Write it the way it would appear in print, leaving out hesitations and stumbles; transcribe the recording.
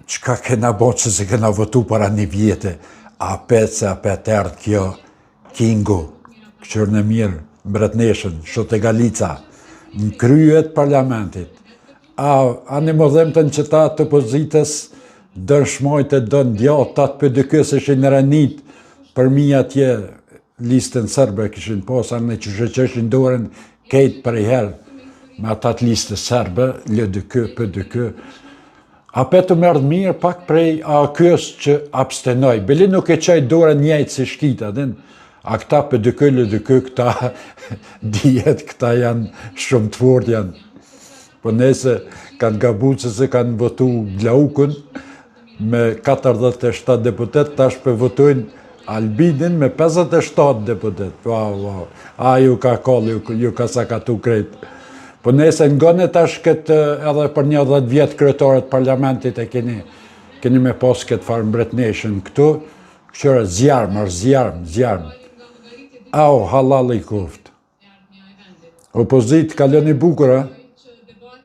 Qka kena bo që se kena votu para një vjetë, a petë erdhë kjo Kingu, këqyrë në mirë, mbretneshën, shote Galica, në kryet parlamentit. A në më dhemëtën që ta të opozitës dërshmojt e dënë djatë tatë për dëkës ishin në ranit për mi atje listën sërbe këshin posa në që shëqeshin dorën kejtë për i herë me atat listë sërbe, lë dëkë për dëkë. A petë mërë mirë pak prej AQ-s që abstenoj. Bili nuk e qaj dorën njëjtë si shkita, a këta për dëkë lë dëkë, këta djetë, këta janë shumë të fort janë. Po nese kanë gabu që se kanë votu Glaukun me 47 deputet, tash për votojnë Albinin me 57 deputet. Wow. A ju ka kollë, ju ka sakatu krejtë. Po nese ngone tash këtë edhe për një 10 vjetë kryetarët parlamentit e keni me pos këtë farë mbretneshën këtu, këshore zjarmë. Au, halal i kuft. Opozit, kaloni bukura.